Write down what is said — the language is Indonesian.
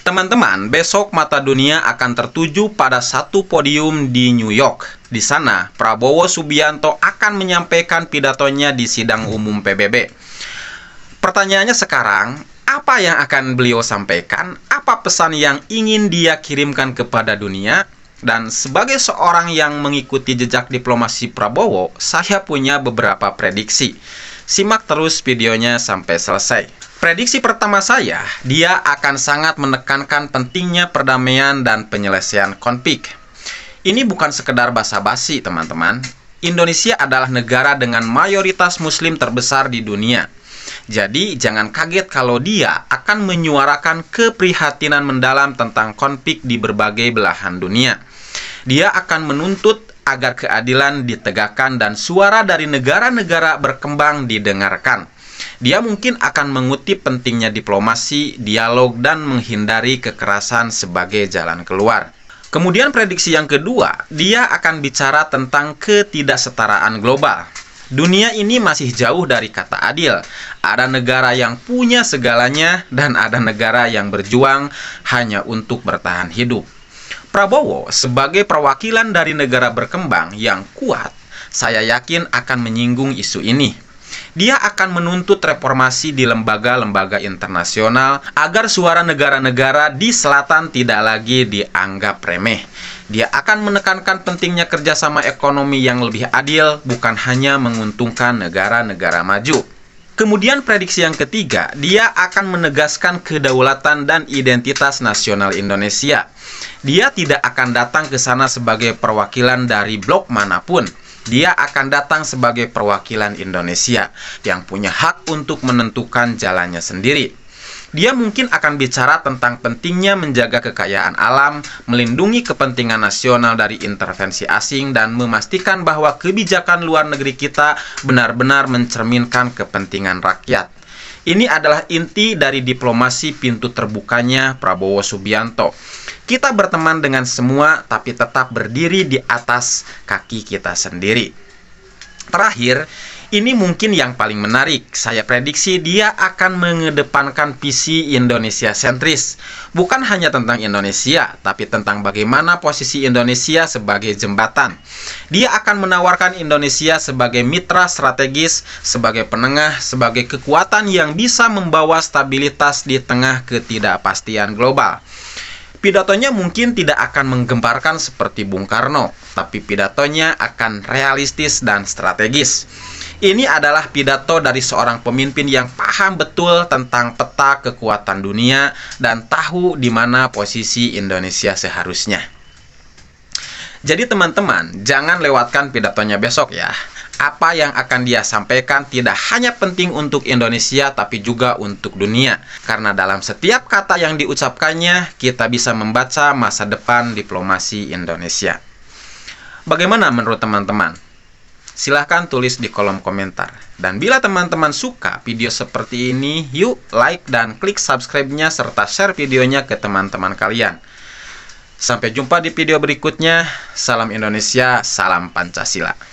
Teman-teman, besok mata dunia akan tertuju pada satu podium di New York. Di sana, Prabowo Subianto akan menyampaikan pidatonya di sidang umum PBB. Pertanyaannya sekarang, apa yang akan beliau sampaikan? Apa pesan yang ingin dia kirimkan kepada dunia? Dan sebagai seorang yang mengikuti jejak diplomasi Prabowo, saya punya beberapa prediksi. Simak terus videonya sampai selesai. Prediksi pertama saya, dia akan sangat menekankan pentingnya perdamaian dan penyelesaian konflik. Ini bukan sekedar basa-basi, teman-teman. Indonesia adalah negara dengan mayoritas muslim terbesar di dunia. Jadi, jangan kaget kalau dia akan menyuarakan keprihatinan mendalam tentang konflik di berbagai belahan dunia. Dia akan menuntut agar keadilan ditegakkan dan suara dari negara-negara berkembang didengarkan. Dia mungkin akan mengutip pentingnya diplomasi, dialog, dan menghindari kekerasan sebagai jalan keluar. Kemudian prediksi yang kedua, dia akan bicara tentang ketidaksetaraan global. Dunia ini masih jauh dari kata adil. Ada negara yang punya segalanya dan ada negara yang berjuang hanya untuk bertahan hidup. Prabowo sebagai perwakilan dari negara berkembang yang kuat, saya yakin akan menyinggung isu ini. Dia akan menuntut reformasi di lembaga-lembaga internasional agar suara negara-negara di selatan tidak lagi dianggap remeh. Dia akan menekankan pentingnya kerjasama ekonomi yang lebih adil, bukan hanya menguntungkan negara-negara maju. Kemudian prediksi yang ketiga, dia akan menegaskan kedaulatan dan identitas nasional Indonesia. Dia tidak akan datang ke sana sebagai perwakilan dari blok manapun. Dia akan datang sebagai perwakilan Indonesia yang punya hak untuk menentukan jalannya sendiri. Dia mungkin akan bicara tentang pentingnya menjaga kekayaan alam, melindungi kepentingan nasional dari intervensi asing, dan memastikan bahwa kebijakan luar negeri kita benar-benar mencerminkan kepentingan rakyat. Ini adalah inti dari diplomasi pintu terbukanya Prabowo Subianto. Kita berteman dengan semua, tapi tetap berdiri di atas kaki kita sendiri. Terakhir, ini mungkin yang paling menarik. Saya prediksi dia akan mengedepankan visi Indonesia sentris. Bukan hanya tentang Indonesia, tapi tentang bagaimana posisi Indonesia sebagai jembatan. Dia akan menawarkan Indonesia sebagai mitra strategis, sebagai penengah, sebagai kekuatan yang bisa membawa stabilitas di tengah ketidakpastian global. Pidatonya mungkin tidak akan menggemparkan seperti Bung Karno, tapi pidatonya akan realistis dan strategis. Ini adalah pidato dari seorang pemimpin yang paham betul tentang peta kekuatan dunia dan tahu di mana posisi Indonesia seharusnya. Jadi teman-teman, jangan lewatkan pidatonya besok ya. Apa yang akan dia sampaikan tidak hanya penting untuk Indonesia, tapi juga untuk dunia. Karena dalam setiap kata yang diucapkannya, kita bisa membaca masa depan diplomasi Indonesia. Bagaimana menurut teman-teman? Silahkan tulis di kolom komentar. Dan bila teman-teman suka video seperti ini, yuk like dan klik subscribe-nya serta share videonya ke teman-teman kalian. Sampai jumpa di video berikutnya. Salam Indonesia, salam Pancasila.